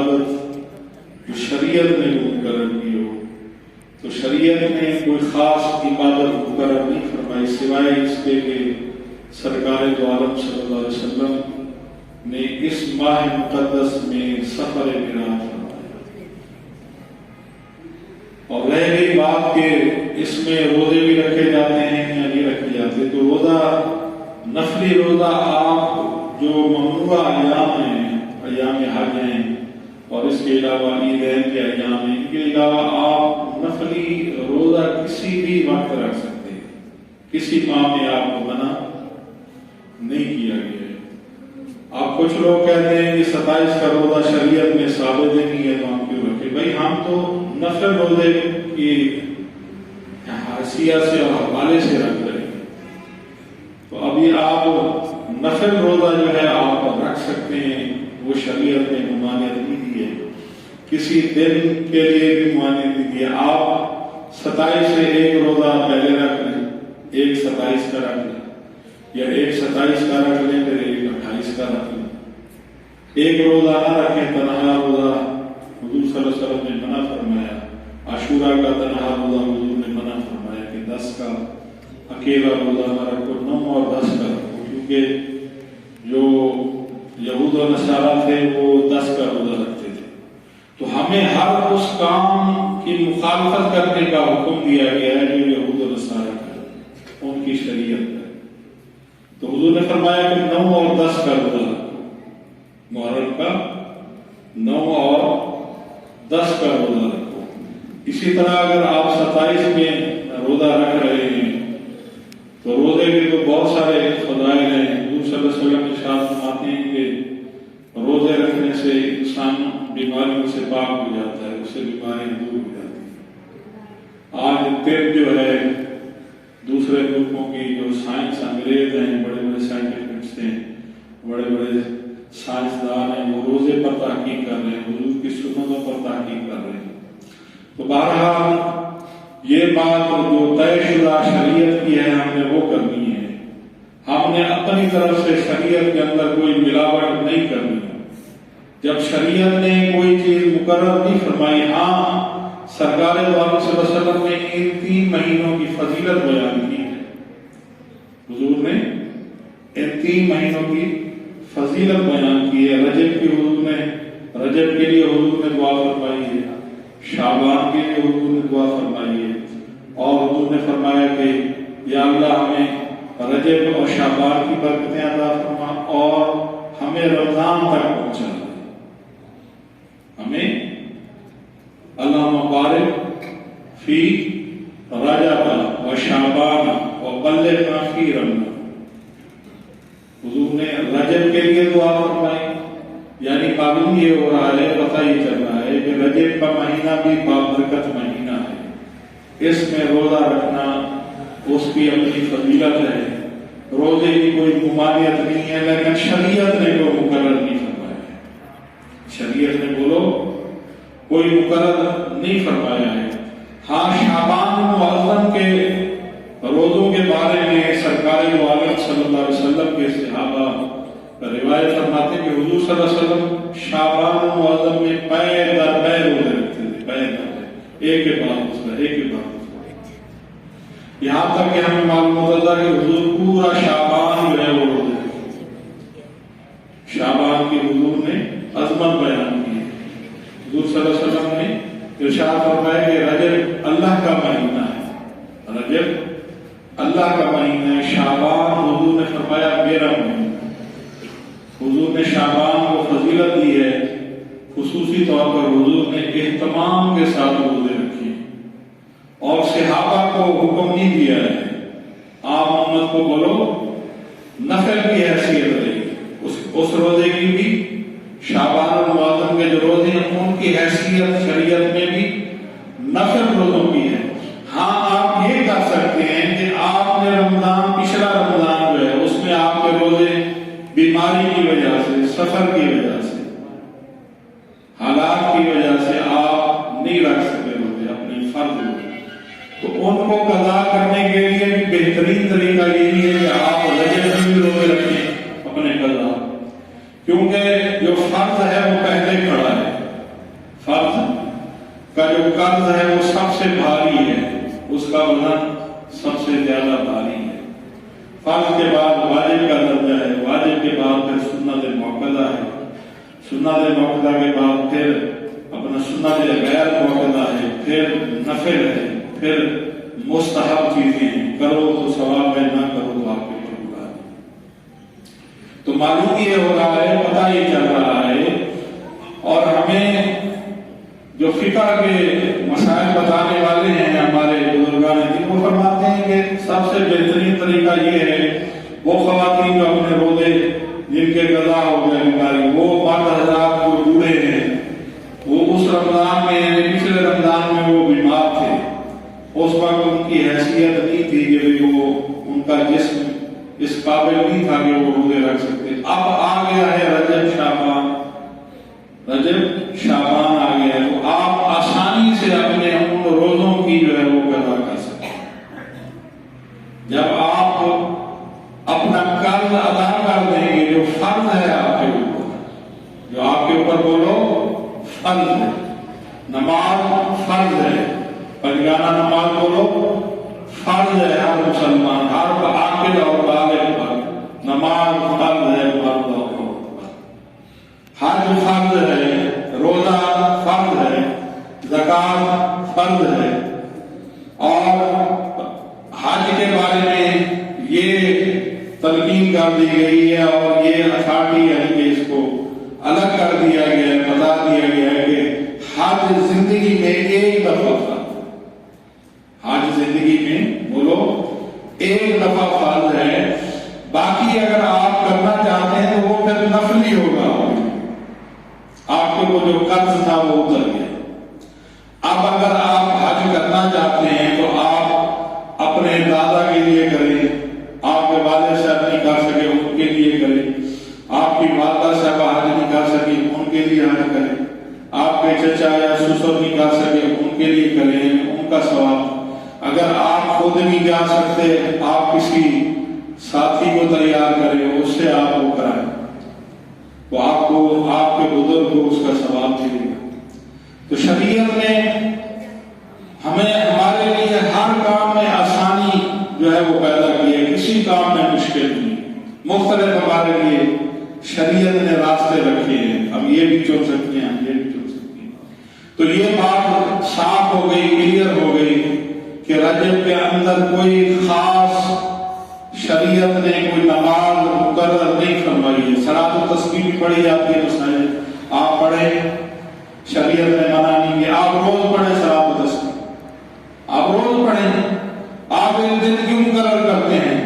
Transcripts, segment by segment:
جو شریعت نے مقرر کی ہو، تو شریعت نے کوئی خاص عبادت مقرر نہیں فرمائی سوائے اس کے کہ سرکار دو عالم صلی اللہ علیہ وسلم نے اس ماہ مقدس میں سفر معراج فرمایا۔ اور رہ گئی بات کہ اس میں روزے بھی رکھے جاتے ہیں یا نہیں رکھے جاتے، تو روزہ نفلی روزہ آپ جو ممنوع ایام ہیں، ایام حج ہیں اور اس کے علاوہ عیدین کے ایام ہیں، ان کے علاوہ آپ نفلی روزہ کسی بھی وقت رکھ سکتے ہیں، کسی ماہ میں آپ کو منع نہیں کیا گیا ہے۔ آپ کچھ لوگ کہتے ہیں کہ 27 کا روزہ شریعت میں ثابت نہیں ہے تو ہم کیوں رکھیں؟ بھائی ہم تو نفل روزے کی حیثیت سے اور حوالے سے رکھ رہے ہیں، تو ابھی آپ نفل روزہ جو ہے آپ رکھ سکتے ہیں، وہ شریعت نے ممانعت نہیں دی ہے، کسی دن کے لیے بھی ممانعت نہیں دی ہے۔ آپ 27 سے ایک روزہ پہلے رکھ لیں، ایک 27 کا رکھ لیں، یا ایک 27 کا رکھ لیں پھر ایک 28 کا رکھ لیں۔ ایک روزہ نہ رکھیں، تنہا روزہ حضور صلی اللہ علیہ وسلم نے منع فرمایا۔ عاشورہ کا تنہا روزہ حضور نے منع فرمایا کہ 10 کا اکیلا روزہ نہ رکھو، 9 اور 10 کا رکھو، کیونکہ جو یہود و نصارہ تھے وہ 10 کا روزہ رکھتے تھے۔ تو ہمیں ہر اس کام کی مخالفت کرنے کا حکم دیا گیا ہے جو یہود و نصارہ کا، ان کی شریعت ہے۔ تو حضور نے فرمایا کہ 9 اور 10 کا روزہ رکھو، محرم کا 9 اور 10 کا روزہ رکھو۔ اسی طرح اگر آپ 27 میں روزہ رکھ رہے ہیں تو روزے کے تو بہت سارے فضائل ہیں۔ حضور صلی اللہ علیہ وسلم ارشاد فرماتے ہیں کہ روزے رکھنے سے انسان بیماریوں سے پاک ہو جاتا ہے، اس سے بیماریاں دور ہو جاتی ہیں۔ آج طب جو ہے، دوسرے ملکوں کی جو سائنس انگریز ہیں، بڑے بڑے سائنٹسٹ ہیں، بڑے بڑے سائنسدان ہیں، وہ روزے پر تحقیق کر رہے ہیں، حضور کی سنتوں پر تحقیق کر رہے ہیں۔ تو بہرحال یہ بات جو طے شدہ شریعت کی ہے ہم نے وہ کرنی ہے، ہم نے اپنی طرف سے شریعت کے اندر کوئی ملاوٹ نہیں کرنی ہے۔ جب شریعت نے کوئی چیز مقرر نہیں فرمائی، ہاں سرکار دو عالم صلی اللہ علیہ وسلم نے ان 3 مہینوں کی فضیلت بیان کی ہے، حضور نے ان 3 مہینوں کی فضیلت بیان کی ہے۔ رجب کی حضور نے، رجب کے لیے حضور نے دعا فرمائی ہے، شعبان کے لیے حضور نے دعا فرمائی ہے، اور حضور نے فرمایا کہ یا اللہ ہمیں رجب اور شعبان کی برکتیں عطا فرما اور ہمیں رمضان تک پہنچا دے، ہمیں اللہم بارک فی رجب و شعبان و بلغنا فی رمضان۔ حضور نے رجب کے لیے دعا فرمائی، یعنی معلوم یہ ہو رہا ہے، پتہ یہ چل رہا ہے کہ رجب کا مہینہ بھی بابرکت مہینہ ہے، اس میں روزہ رکھنا اس کی اپنی فضیلت ہے، روزے کی کوئی ممانعت نہیں ہے، لیکن شریعت نے کوئی مقرر نہیں فرمایا ہے، شریعت نے بولو کوئی مقرر نہیں فرمایا ہے۔ ہاں شعبان معظم کے روزوں کے بارے میں سرکار دو عالم صلی اللہ علیہ وسلم کے صحابہ روایت فرماتے ہیں کہ حضور صلی اللہ علیہ وسلم شعبان معظم میں پے در پے روزے رکھتے تھے، پے در پے، ایک کے بعد دوسرا، ایک کے بعد دوسرا، یہاں تک کہ ہمیں معلوم ہوتا تھا کہ حضور پورا شعبان جو ہے وہ روزے رکھتے تھے۔ شعبان کی حضور نے عظمت بیان کی ہے۔ حضور صلی اللہ علیہ وسلم نے ارشاد فرمایا کہ رجب اللہ کا مہینہ ہے، رجب اللہ کا مہینہ ہے، شعبان حضور نے فرمایا میرا مہینہ۔ حضور نے شعبان کو فضیلت دی ہے، خصوصی طور پر حضور نے اہتمام کے ساتھ روزے رکھے اور صحابہ کو حکم نہیں دیا ہے آپ امت کو بولو نفل کی حیثیت رہے گی، اس روزے کی بھی، شعبان المعظم کے جو روزے ہیں ان کی حیثیت شریعت میں بھی نفل روزوں کی ہے۔ ہاں آپ یہ کر سکتے ہیں کہ آپ نے رمضان، پچھلا رمضان جو ہے اس میں آپ کے روزے بیماری کی وجہ سے، سفر کی وجہ سے، حالات کی وجہ سے آپ نہیں رکھ سکتے روزے، اپنے فرض روزے، تو ان کو قضا کرنے کے لیے بھی بہترین طریقہ یہی ہے کہ آپ رجب میں بھی روزے رکھیں اپنے قضا، کیونکہ جو فرض ہے وہ پہلے کھڑا ہے، کا جو قرض ہے وہ سب سے بھاری ہے، اس کا وزن سب سے زیادہ بھاری ہے۔ فرض کے بعد واجب کا درجہ ہے، واجب کے بعد پھر سنت موقدہ ہے، سنت موقدہ کے بعد پھر اپنا سنت غیر موقدہ ہے، پھر نفل ہے، پھر مستحب چیزیں ہیں، کرو تو ثواب ہے، نہ کرو تو آپ کے اوپر گناہ ہے۔ تو معلوم یہ ہو رہا ہے، پتہ یہ چل رہا ہے، اور ہمیں جو فقہ کے مسائل بتانے والے ہیں ہمارے بزرگان دین، وہ فرماتے ہیں کہ سب سے بہترین طریقہ یہ ہے وہ خواتین جو اپنے روزے جن کے قضا ہو گئے بیماری، وہ مرد حضرات جو بوڑھے ہیں، وہ اس رمضان میں پچھلے رمضان میں وہ بیمار تھے، اس وقت ان کی حیثیت نہیں تھی کہ وہ ان کا جسم اس قابل نہیں تھا کہ وہ روزے رکھ سکتے۔ اب آ گیا ہے رجب شعبان آ گیا ہے، تو آپ آسانی سے اپنے ان روزوں کی جو ہے وہ قضا کر سکتے ہیں۔ جب آپ اپنا قرض ادا کر دیں گے، جو فرض ہے آپ کے اوپر، جو آپ کے اوپر بولو فرض ہے، نماز فرض ہے، پنجگانہ نماز بولو فرض ہے، ہر مسلمان ہر عاقل اور بالغ پر نماز فرض ہے، مرد اور عورت پر، حج فرض ہے، روزہ فرض ہے، زکات فرض ہے، اور حج کے بارے میں یہ تلقین کر دی گئی ہے اور یہ اتھارٹی یعنی کہ اس کو الگ کر دیا گیا ہے، بتا دیا گیا ہے کہ حج زندگی میں ایک دفعہ فرض ہے، حج زندگی میں بولو ایک دفعہ فرض ہے، باقی اگر آپ کرنا چاہتے ہیں تو وہ پھر نفلی ہوگا، آپ کو جو قرض تھا وہ اتر گیا۔ اب اگر آپ حج کرنا چاہتے ہیں تو آپ اپنے دادا کے لیے کریں، آپ کے والد صاحب نہیں کر سکے ان کے لیے کریں، آپ کی والدہ صاحبہ حج نہیں کر سکی ان کے لیے حج کریں، آپ کے چچا یا سسر نہیں کر سکے ان کے لیے کریں، ان کا ثواب۔ اگر آپ خود نہیں جا سکتے، آپ کسی ساتھی کو تیار کریں، اس سے آپ وہ کرائیں، تو آپ کو آپ کے بزرگ کو اس کا ثواب ملے گا۔ تو شریعت نے ہمیں ہمارے لیے ہر کام میں آسانی جو ہے وہ پیدا کی ہے، کسی کام میں مشکل نہیں، مختلف ہمارے لیے شریعت نے راستے رکھے ہیں، ہم یہ بھی چن سکتے ہیں، ہم یہ بھی چن سکتے ہیں۔ تو یہ بات صاف ہو گئی، کلیئر ہو گئی کہ رجب کے اندر کوئی خاص شریعت نے کوئی نماز مقرر نہیں فرمائی ہے۔ صلاۃ التسبیح بھی پڑھی جاتی ہے، مسائل آپ پڑھیں، شریعت نے منع نہیں کہ آپ روز پڑھیں صلاۃ التسبیح، آپ روز پڑھیں، آپ ایک دن کیوں مقرر کرتے ہیں؟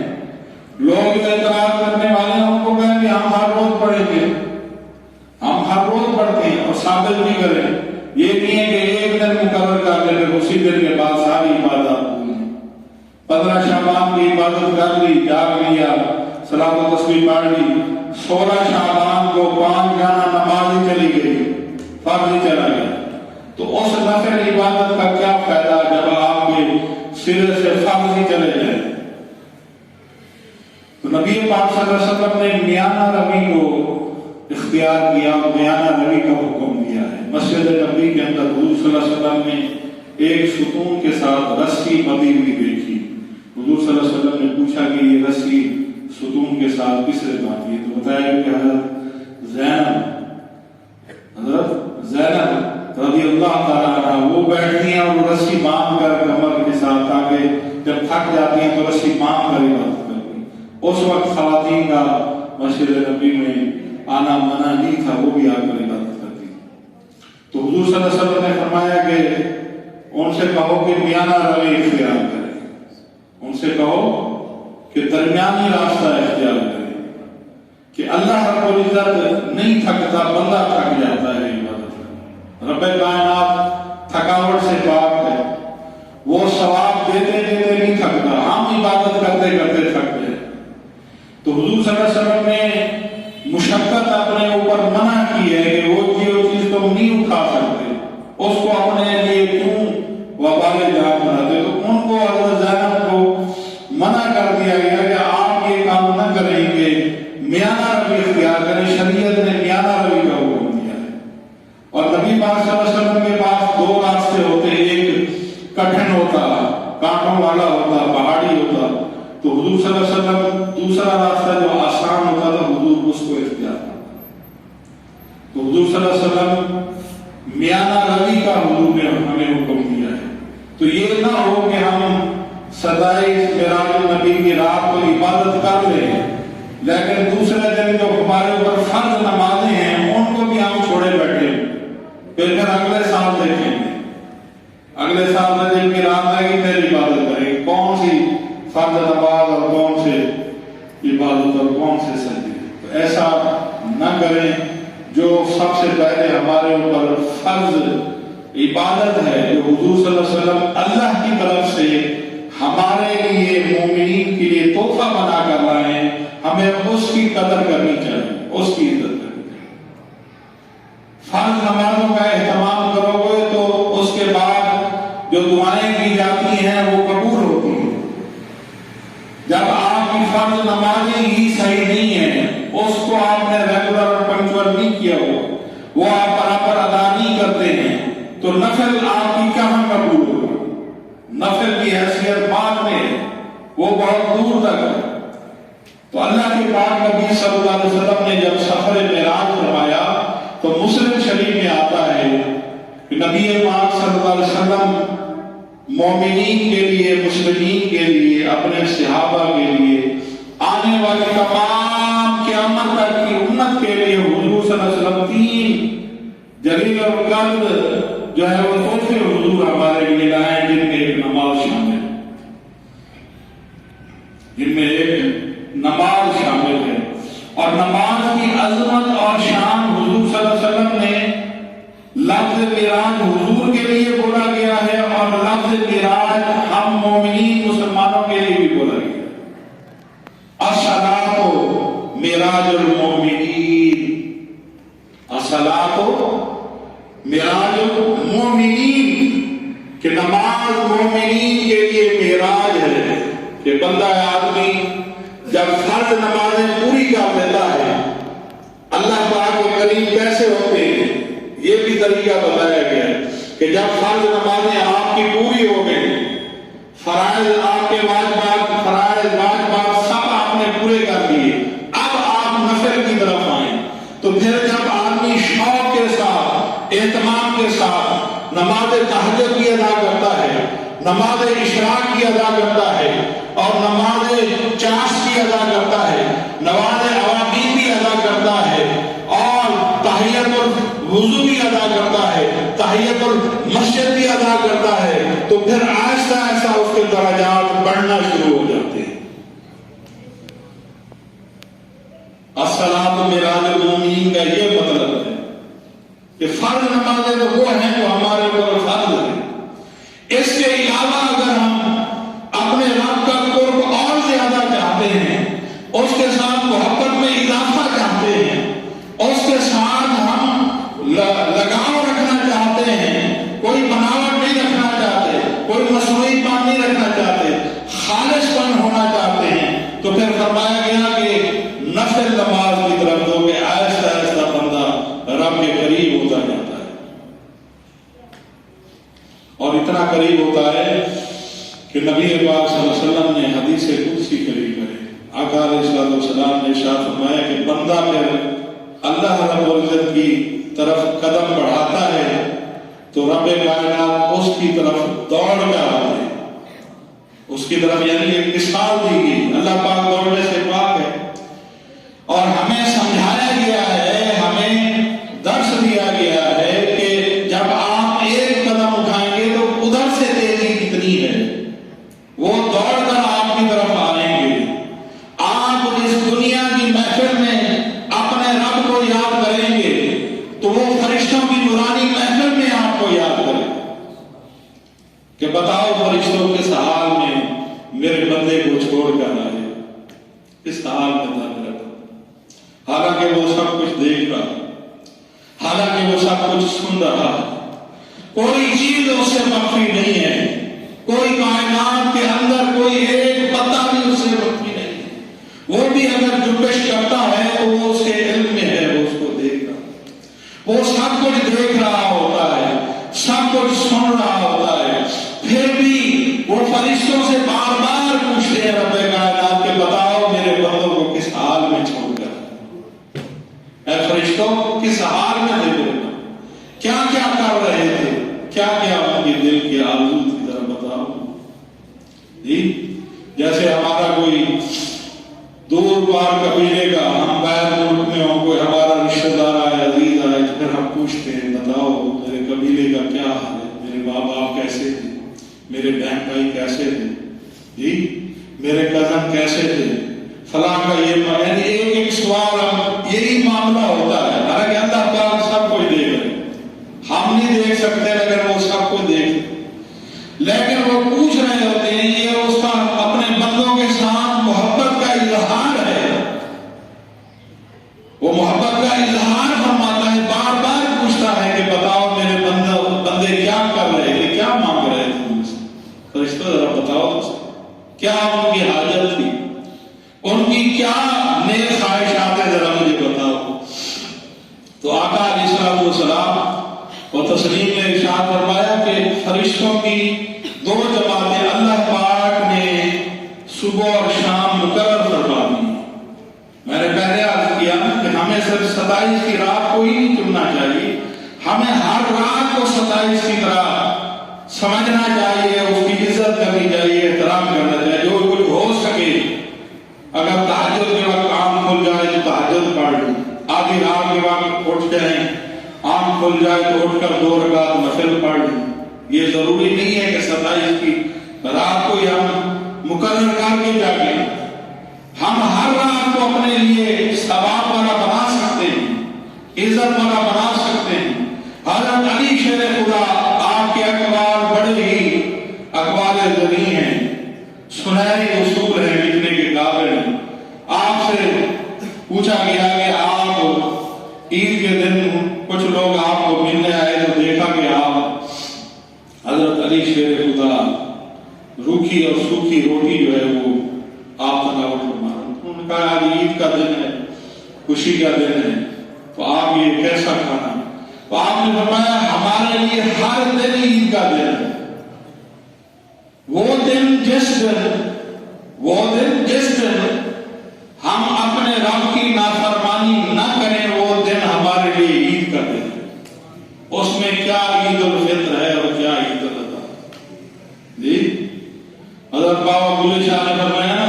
لوگ جو اعتراض کرنے والے ہیں ان کو کہیں کہ ہم ہر روز پڑھیں گے، ہم ہر روز پڑھتے ہیں اور ثابت بھی کریں، یہ نہیں ہے کہ ایک دن مقرر کر لیں اسی دن کے بعد ساری عبادات پوری ہیں۔ 15 شعبان کی عبادت کر لی، جاگ لیا، صلاۃ التسبیح پڑھ لی، 16 شعبان کو 5 جانا نماز ہی چلی گئی، فرض ہی چلا گیا، تو اس نفل عبادت کا کیا فائدہ جب آپ کے سرے سے فرض ہی چلے جائیں؟ تو نبی پاک صلی اللہ علیہ وسلم نے میانہ روی کو اختیار کیا اور میانہ روی کا حکم دیا ہے۔ مسجد نبی کے اندر حضور صلی اللہ علیہ وسلم نے ایک ستون کے ساتھ رسی بندھی ہوئی دیکھی، حضور صلی اللہ علیہ وسلم نے پوچھا کہ یہ رسی ستون کے ساتھ کس نے باندھی ہے؟ تو بتایا کہ حضرت زینب رضی اللہ تعالیٰ عنہ وہ بیٹھتی ہیں اور رسی باندھ کر کمر کے ساتھ، تاکہ جب تھک جاتی ہیں تو رسی باندھ کر عبادت کرتی ہیں۔ اس وقت خواتین کا مسجد نبی میں آنا منع نہیں تھا، وہ بھی آ کر عبادت کرتی ہیں۔ تو حضور صلی اللہ علیہ وسلم نے فرمایا کہ ان سے کہو کہ میانہ روی اختیار کریں، ان سے کہو کہ درمیانی راستہ اختیار کریں، کہ اللہ رب العزت نہیں تھکتا، بندہ تھک جاتا ہے عبادت میں۔ رب کائنات تھکاوٹ سے پاک ہے، وہ ثواب دیتے دیتے نہیں تھکتا، ہم عبادت کرتے کرتے تھک گئے۔ تو حضور صلی اللہ علیہ وسلم نے مشقت اپنے اوپر منع کی ہے کہ وہ چیز تم نہیں اٹھا سکتے، اس کو اپنے لیے کیوں وبال جان بناتے؟ تو ان کو حضرت زینب کو منع کر دیا گیا کہ آپ یہ کام نہ کریں گے، میانہ روی اختیار کریں، شریعت نے میانہ روی کا حکم دیا ہے۔ اور نبی پاک صلی اللہ علیہ وسلم کے پاس دو راستے ہوتے، ایک کٹھن ہوتا، کانٹوں والا ہوتا، پہاڑی ہوتا، تو حضور صلی اللہ علیہ وسلم دوسرا راستہ جو آسان ہوتا تھا حضور اس کو اختیار کرتا۔ تو حضور صلی اللہ علیہ وسلم میانہ روی کا حضور نے ہمیں حکم دیا ہے۔ تو یہ نہ ہو کہ ہم سدائے معراج النبی کی رات کو عبادت کر لیں، لیکن دوسرے دن جو ہمارے اوپر فرض نمازیں ہیں ان کو بھی ہم چھوڑے بیٹھے، پھر اگلے سال دیکھیں گے، اگلے سال میں جب کی رات آئے گی پھر عبادت کریں گے، کون سی فرض نماز اور کون سے عبادت اور کون سے سجدے۔ تو ایسا نہ کریں۔ جو سب سے پہلے ہمارے اوپر فرض عبادت ہے، جو حضور صلی اللہ علیہ وسلم اللہ کی طرف سے ہمارے لیے مومنین کے لیے تحفہ بنا کر رہے ہیں، ہمیں اس کی قدر کرنی چاہیے، اس کی عزت کرنی چاہیے۔ فرض نمازوں کا اہتمام کرو گے تو اس کے بعد جو دعائیں کی جاتی ہیں وہ قبول ہوتی ہیں۔ جب آپ کی فرض نمازیں ہی صحیح نہیں ہیں، اس کو آپ نے ریگولر اور پنکچوئل نہیں کیا ہو، وہ آپ برابر ادا نہیں کرتے ہیں، تو نفل آپ کی کہاں قبول ہوگا؟ نفل کی حیثیت بعد میں ہے، وہ بہت دور تک ہے۔ تو اللہ کے پاک نبی صلی اللہ علیہ وسلم نے جب سفر معراج فرمایا تو مسلم شریف میں آتا ہے کہ نبی پاک صلی اللہ علیہ وسلم مومنین کے لیے، مسلمین کے لیے، اپنے صحابہ کے لیے، آنے والی تمام قیامت تک کی امت کے لیے حضور صلی اللہ علیہ وسلم تین جلیل القدر جو ہے وہ تحفے حضور ہمارے لیے لائے، جن میں ایک نماز شامل ہے، جن میں ایک نماز شامل ہے۔ اور نماز کی عظمت اور شان حضور صلی اللہ علیہ وسلم نے لفظ معراج حضور کے لیے بولا گیا ہے، اور لفظ معراج ہم مومنین مسلمانوں کے لیے بھی بولا گیا ہے۔ الصلاۃ معراج المومنین، الصلاۃ معراج المومنین، کہ نماز مومنین کے لیے معراج ہے، کہ بندہ آدمی جب فرض نمازیں پوری کر لیتا ہے، اللہ پاک کے قریب کیسے ہوتے ہیں یہ بھی طریقہ بتایا گیا ہے کہ جب فرض نمازیں آپ کی پوری ہو گئی، فرائض آپ کے فرائض واجبات سب آپ نے پورے کر دیے، اب آپ نفل کی طرف آئیں، تو پھر جب آدمی شوق کے ساتھ، اہتمام کے ساتھ نماز تہجد کی ادا کرتا ہے، نماز اشراق کی ادا کرتا ہے، اور نماز چاش کی ادا کرتا ہے، نماز اوابین بھی ادا کرتا ہے، اور تحیت الوضو بھی ادا کرتا ہے، تحیت المسجد بھی ادا کرتا ہے، تو پھر آہستہ آہستہ اس کے درجات بڑھنا شروع ہو جاتے ہیں۔ الصلاۃ معراج المومنین کا یہ مطلب ہے کہ فرض نمازیں تو وہ ہیں جو ہمارے اوپر فرض ہیں، اس کے علاوہ اگر ہم اپنے رب کا قرب اور زیادہ چاہتے ہیں، اس کے ساتھ محبت میں اضافہ چاہتے ہیں، اس کے ساتھ ہم لگاؤ رکھنا چاہتے ہیں، کوئی بناوٹ نہیں رکھنا چاہتے، کوئی مصنوعی پان نہیں رکھنا چاہتے، خالص پن ہونا چاہتے ہیں، تو پھر فرمایا گیا کہ نفل نماز کی طرف دو، کہ آہستہ آہستہ بندہ رب کے قریب ہوتا جاتا ہے، اور اتنا قریب ہوتا ہے کہ نبی پاک صلی اللہ علیہ وسلم نے حدیث قدسی قریب ہے، آقا علیہ السلام نے ارشاد فرمایا کہ بندہ پھر اللہ رب العزت کی طرف قدم بڑھاتا ہے تو رب کائنات اس کی طرف دوڑ کر آتے ہیں، اس کی طرف، یعنی ایک مثال دی گئی، اللہ پاک دوڑنے سے پاک ہے، اور ہمیں سمجھایا گیا ہے، ہمیں درس دیا گیا ہے کہ جب آپ ایک قدم اٹھائیں گے تو ادھر سے تیزی کتنی ہے، وہ دوڑ کر آپ کی طرف آئیں گے۔ آپ اس دنیا کی محفل میں اپنے رب کو یاد کریں گے تو وہ فرشتوں کی نورانی محفل میں آپ کو یاد کریں کہ بتاؤ فرشتوں کس حال میں میرے بندے کو چھوڑ کر آئے، اس حال میں تھا میرا بندہ، حالانکہ وہ سب کچھ دیکھ رہا، حالانکہ وہ سب کچھ سن رہا، کوئی چیز اس سے مخفی نہیں ہے، کوئی کائنات کے اندر کوئی ایک پتہ بھی اس سے مخفی نہیں ہے، وہ بھی اگر جنبش کرتا ہے تو وہ اس کے علم میں ہے، وہ اس کو دیکھ رہا، وہ سب کچھ دیکھ رہا ہوتا کیا کیا کر رہے تھے، کیا کیا ان کے دل کی آرزو تھی، ذرا بتاؤ جی۔ جیسے ہمارا کوئی دور پار قبیلے کا، ہم باہر ملک میں ہوں، کوئی ہمارا رشتہ دار آئے، عزیز آئے، پھر ہم پوچھتے ہیں بتاؤ میرے قبیلے کا کیا حال ہے، میرے ماں باپ کیسے تھے، میرے بہن بھائی کیسے تھے جی، میرے کزن کیسے تھے، فلاں کا یہ یعنی ایک ایک سوال ہم یہی معاملہ ہوتا ہے۔ حالانکہ اللہ پاک سب کو دیکھ رہے، ہم نہیں دیکھ سکتے لیکن وہ سب کو دیکھ، لیکن وہ پوچھ رہے ہوتے ہیں، یہ اس کا اپنے بندوں کے ساتھ محبت کا اظہار ہے، وہ محبت کا اظہار فرماتا ہے، بار بار پوچھتا ہے کہ بتاؤ میرے بندے کیا کر رہے تھے، کیا مانگ رہے تھے مجھ سے، فرشتوں ذرا بتاؤ کیا ان کی حاجت تھی، ان کی کیا نیک خواہشات ہیں، ذرا مجھے بتاؤ۔ تو آقا علیہ السلام و تسلیم نے ارشاد فرمایا کہ فرشتوں کی 2 جماعتیں اللہ پاک نے صبح اور شام مقرر فرما دی۔ میں نے پہلے عرض کیا کہ ہمیں صرف 27 کی رات کو ہی نہیں چننا چاہیے، ہمیں ہر رات کو 27 کی طرح سمجھنا چاہیے، اس کی عزت کرنی چاہیے، احترام کرنا چاہیے، جو کچھ ہو سکے۔ اگر تہجد کے وقت آنکھ کھل جائے تو تہجد پڑھ لیں، آدھی رات کے وقت اٹھ جائیں، آنکھ کھل جائے تو اٹھ کر 2 رکعت نفل پڑھ لیں۔ یہ ضروری نہیں ہے کہ 27 کی رات کو ہم مقرر کر کے جاگیں، ہم ہر رات کو اپنے لیے ثواب والا بنا سکتے ہیں، عزت والا بنا سکتے ہیں۔ حضرت علی شیر خدا، آپ کے اقوال بڑے ہی اقوال ذری ہیں، سنہری اصول ہیں، لکھنے کے قابل ہیں۔ آپ سے پوچھا گیا کہ آپ عید کے دن کچھ لوگ آپ کو ملنے آئے تو دیکھا کہ آپ حضرت علی شیر خدا روکھی اور سوکھی روٹی جو ہے وہ آپ تناول فرما رہے ہیں۔ انہوں نے کہا آج عید کا دن ہے، خوشی کا دن ہے، تو آپ یہ کیسا کھانا؟ تو آپ نے فرمایا ہمارے لیے ہر دن عید کا دن ہے، وہ دن جس دن ہم اپنے رب کی نافرمانی نہ کریں، وہ دن ہمارے لیے عید کا دن ہے۔ اس میں کیا عید الفطر ہے اور کیا عید الاضحیٰ جی۔ حضرت بابا بلے شاہ نے فرمایا نا،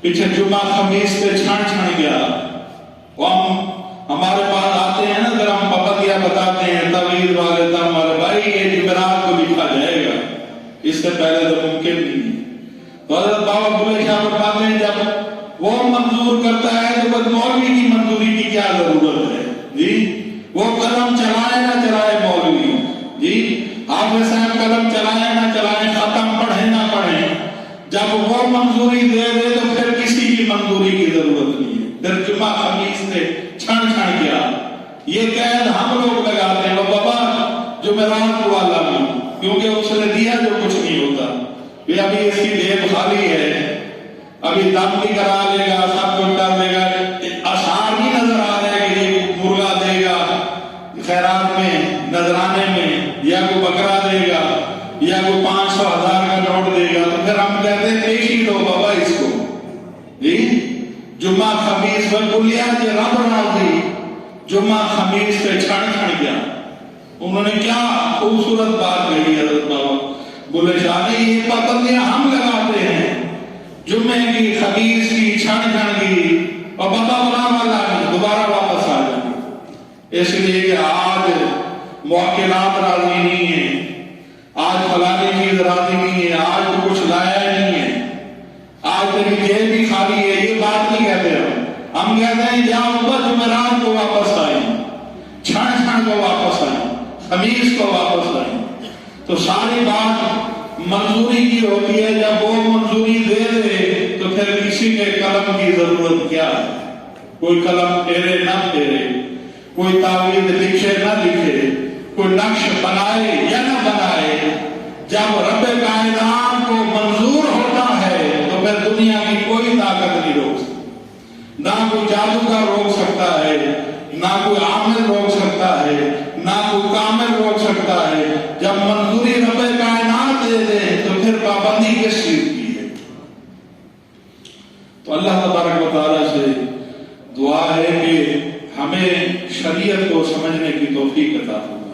پیچھے جمعہ خمیس پہ چھن گیا، وہ ہمارے پاس آتے ہیں نا، اگر ہم پابندیاں بتاتے ہیں تعویذ والے تو ہمارے بھائی یہ جمعرات کو لکھا جائے گا، اس سے پہلے تو ممکن نہیں ہے۔ تو حضرت بابا بلے شاہ فرماتے ہیں جب وہ منظور کرتا ہے تو بس مولوی کی منظوری کی کیا ضرورت ہے جی، وہ قلم چلائے نہ چلائے مولوی جی، حافظ صاحب قلم چلائے نہ چلائے، ختم پڑھے نہ پڑھے، جب وہ منظوری دے تو پھر کسی کی منظوری کی ضرورت نہیں ہے۔ پھر جمعہ خمیس سے چھن گیا، یہ قید ہم لوگ لگاتے ہیں، وہ بابا جمعرات کو والا بھی، کیونکہ اس نے دیا جو کچھ نہیں ہوتا، یہ ابھی اس کی جیب خالی ہے، ابھی دم بھی کرا لے گا، سب کچھ کر لے گا، آثار نہیں نظر آ رہے کہ یہ مرغا دے گا خیرات میں، نذرانے میں، یا کوئی بکرا دے گا، یا کوئی 500,000 کا نوٹ دے گا، تو پھر ہم کہتے ہیں پیش ہی دو بابا اس کو جی۔ جمعہ خمیس پر بولیا کہ رب راضی، جمعہ خمیس پہ چھن گیا۔ انہوں نے کیا خوبصورت بات کہی حضرت بابا بلے شاہ نے، یہ پابندیاں ہم لگاتے ہیں، جمعے کی، خمیس کی، چھن کی، اور بابا بنا والا دوبارہ واپس آ جائیں، اس لیے کہ آج موکلات راضی نہیں ہیں، آج فلانی چیز راضی نہیں ہے، آج تو کچھ لایا نہیں ہے، آج تیری جیب بھی خالی ہے، یہ بات نہیں کہتے ہم کہتے ہیں جاؤ بس جمعرات کو واپس آئیں، چھن کو واپس آئیں، خمیس کو واپس آئیں۔ تو ساری بات منظوری کی ہوتی ہے، جب وہ منظوری دے دے تو پھر کسی کے قلم کی ضرورت کیا ہے، کوئی قلم پھیرے نہ پھیرے، کوئی تعویذ لکھے نہ لکھے، کوئی نقش بنائے یا نہ بنائے، جب رب کائنات کو منظور ہوتا ہے تو پھر دنیا کی کوئی طاقت نہیں روک سکتی، نہ کوئی جادوگر روک سکتا ہے، نہ کوئی عامل روک سکتا ہے، نہ کوئی کامل روک سکتا ہے۔ جب منظوری رب کائنات دے دے تو پھر پابندی کس چیز کی ہے؟ تو اللہ تبارک و تعالیٰ سے دعا ہے کہ ہمیں شریعت کو سمجھنے کی توفیق عطا فرمائے۔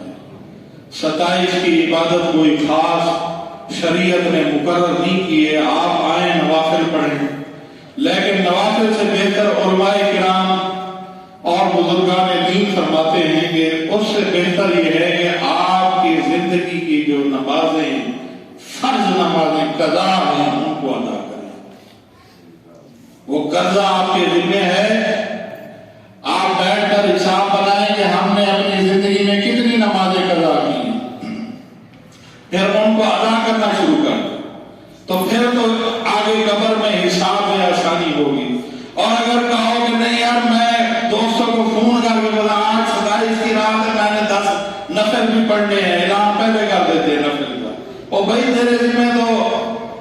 27 کی عبادت کوئی خاص شریعت نے مقرر نہیں کی ہے، آپ آئیں نوافل پڑھیں، لیکن نوافل سے بہتر علماء کرام اور بزرگان دین فرماتے ہیں کہ اس سے بہتر یہ ہے کہ آپ کی زندگی کی جو نمازیں فرض نمازیں قضا ہیں ان کو ادا کریں۔ وہ قضا آپ کے ذمہ ہے، آپ بیٹھ کر حساب بنائیں کہ ہم نے اپنی زندگی میں کتنی نمازیں قضا کی، پھر ان کو ادا کرنا شروع کر تو پھر تو آگے قبر میں حساب میں آسانی ہوگی۔ اور اگر کہو کہ نہیں یار میں دوستوں کو فون کر کے بولا آج 27 کی رات ہے، میں نے 10 نفل بھی پڑھنے ہیں، اعلان پہلے کر دیتے ہیں نفل کا، اور بھائی تیرے ذمہ تو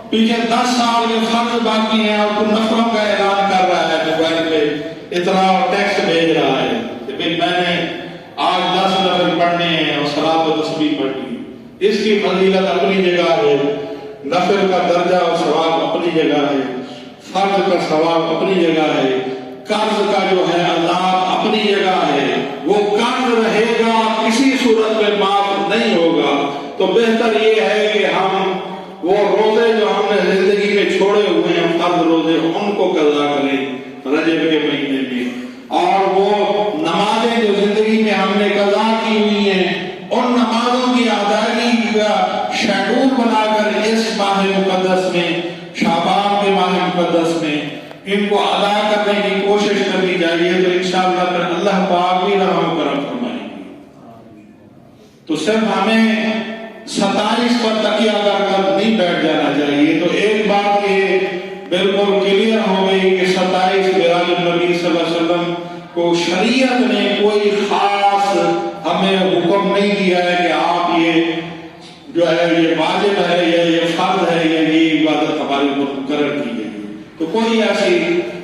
پیچھے 10 سال کے فرض باقی ہیں اور تو نفلوں کا اعلان کر رہا ہے، موبائل پہ اطلاع اور ٹیکسٹ بھیج رہا ہے کہ بھائی میں نے آج 10 نفل پڑھنے ہیں اور صلاۃ و تسبیح پڑھنی۔ اس کی فضیلت اپنی جگہ ہے، نفل کا درجہ اور ثواب اپنی جگہ ہے، فرض کا ثواب اپنی جگہ ہے، قرض کا جو ہے عذاب اپنی جگہ ہے، وہ قرض رہے گا، کسی صورت میں معاف نہیں ہوگا۔ تو بہتر یہ ہے کہ ہم وہ روزے جو ہم نے زندگی میں چھوڑے ہوئے ہیں فرض روزے ان کو قضا کریں رجب کے مہینے میں، اور وہ نمازیں جو زندگی میں ہم نے قضا کی ہوئی ہیں ان نمازوں کی ادائیگی کا شیڈول بنا کر اس ماہ مقدس میں، شعبان کے ماہ مقدس میں ان کو ادا کرنے کی کوشش کرنی چاہیے، تو انشاءاللہ پھر اللہ پاک بھی رحم و کرم فرمائیں گے۔ تو صرف ہمیں 27 پر تکیہ کر کر نہیں بیٹھ جانا چاہیے۔ تو ایک بات یہ بالکل کلیئر ہو گئی کہ 27 میراج النبی صلی اللہ علیہ وسلم کو شریعت نے کوئی خاص ہمیں حکم نہیں دیا ہے کہ آپ یہ جو ہے یہ واجب ہے یا یہ فرض ہے یا یہ عبادت ہمارے اوپر مقرر کی گئی ہے۔ تو کوئی ایسی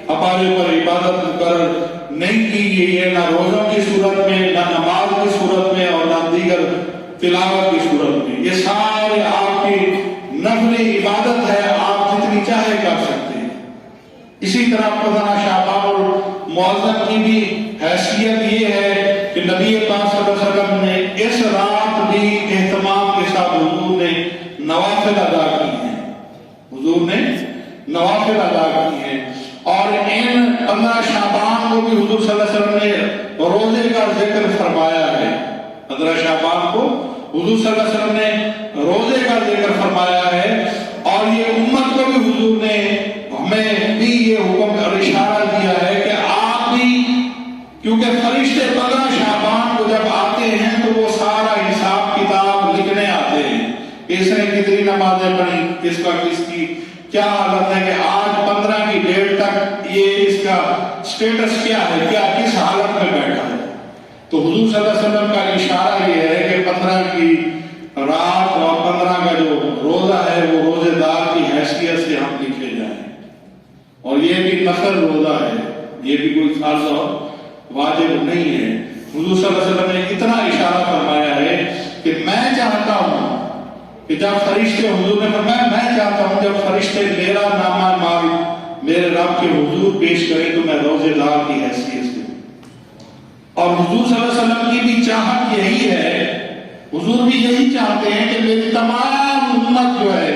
ہمارے اوپر عبادت مقرر نہیں کی گئی ہے، نہ روزوں کی صورت میں، نہ نماز کی صورت میں، اور نہ دیگر تلاوت کی صورت میں۔ یہ سارے آپ کی نفلی عبادت ہے، آپ جتنی چاہے کر سکتے ہیں۔ اسی طرح قضاء شعبان المعظم کی بھی حیثیت یہ ہے کہ نبی پاک صلی اللہ علیہ وسلم نے اس رات بھی اہتمام کے ساتھ حضور نے نوافل ادا کی ہیں، حضور نے نوافل ادا کی ہیں، اور ان 15 شعبان کو بھی حضور صلی اللہ علیہ وسلم نے روزے کا ذکر فرمایا ہے۔ 15 شعبان کو حضور صلی اللہ علیہ وسلم نے روزے کا ذکر فرمایا ہے، اور یہ امت کو بھی حضور نے ہمیں بھی یہ حکم اور اشارہ دیا ہے کہ آپ بھی، کیونکہ فرشتے 15 شعبان کو جب آتے ہیں تو وہ سارا حساب کتاب لکھنے آتے ہیں، اس نے کتنی نمازیں پڑھی، کس کا کس کی کیا حالت ہے، کہ آج 15 کی ڈیٹ تک یہ اس کا سٹیٹس کیا ہے، کیا کس حالت میں بیٹھا ہے۔ تو حضور صلی اللہ علیہ وسلم کا اشارہ یہ ہے کہ 15 کی رات اور 15 کا جو روزہ ہے وہ روزے دار کی حیثیت سے ہم لکھے جائیں، اور یہ بھی نفل روزہ ہے، یہ بھی کوئی فرض اور واجب نہیں ہے۔ حضور صلی اللہ علیہ وسلم نے اتنا اشارہ فرمایا ہے کہ میں چاہتا ہوں کہ جب فرشتے، حضور نے فرمایا میں چاہتا ہوں جب فرشتے میرا نامہ مال میرے رب کے حضور پیش کریں تو میں روزے دار کی حیثیت سے، اور حضور صلی اللہ علیہ وسلم کی بھی چاہت یہی ہے، حضور بھی یہی چاہتے ہیں کہ میری تمام امت جو ہے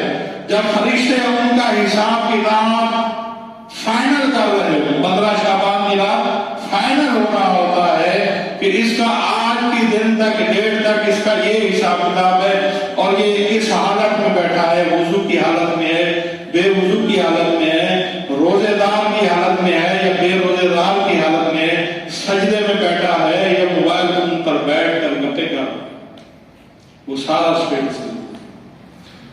جب فرشتے ان کا حساب کتاب فائنل کر رہے ہو، 15 شعبان کی رات فائنل ہو رہا ہوتا ہے کہ اس کا آج کی دن تک ڈیٹ تک اس کا یہ حساب کتاب ہے، اور یہ اس حالت میں بیٹھا ہے، وضو کی حالت میں ہے، بے وضو کی حالت میں ہے، روزے دار کی حالت میں ہے یا بے روزے دار کی حالت میں ہے، سجدے میں بیٹھا ہے یا موبائل فون پر بیٹھ کر گپے کر، وہ سارا اسٹیٹس ہے۔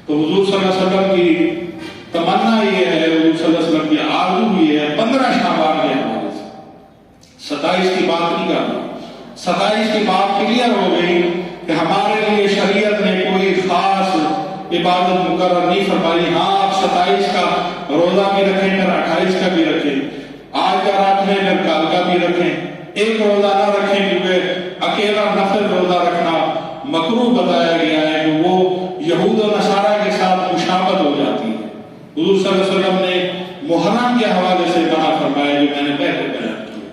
تو حضور صلی اللہ علیہ وسلم کی تمنا یہ ہے، حضور صلی اللہ علیہ وسلم کی آرزو یہ ہے 15 شعبان کے حوالے سے، 27 کی بات نہیں کر رہا، 27 کی بات کلیئر ہو گئی کہ ہمارے لیے شریعت نے کوئی خاص عبادت مقرر نہیں فرمائی۔ ہاں آپ 27 کا روزہ بھی رکھیں، پھر 28 کا بھی رکھیں، آج کا رات میں پھر کل کا بھی رکھیں، ایک روزہ نہ رکھیں، کیونکہ اکیلا نفل روزہ رکھنا مکروہ بتایا گیا ہے کہ وہ یہود و نصارہ کے ساتھ مشابہت ہو جاتی ہے۔ حضور صلی اللہ علیہ وسلم نے محرم کے حوالے سے منع فرمایا، جو میں نے پہلے بیان کیا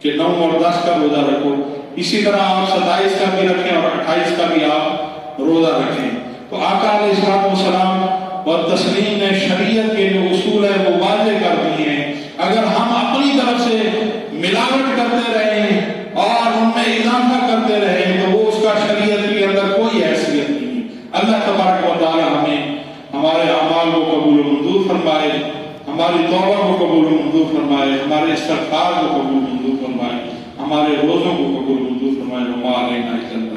کہ 9 اور 10 کا روزہ رکھو، اسی طرح آپ 27 کا بھی رکھیں اور 28 کا بھی آپ روزہ رکھیں۔ تو آقا علیہ السلام اور تسلیم نے شریعت کے جو اصول ہے وہ واضح کر دیے ہیں۔ اگر ہم اپنی طرف سے ملاوٹ کرتے رہیں اور ان میں اضافہ کرتے رہیں تو وہ اس کا شریعت کے اندر کوئی حیثیت نہیں۔ اللہ تبارک و تعالی ہمیں ہمارے اعمال کو قبول و منظور فرمائے، ہماری توبہ کو قبول و منظور فرمائے، ہمارے استغفار کو قبول و منظور فرمائے، ہمارے روزوں کو قبول و منظور فرمائے۔ وما علینا الا البلاغ۔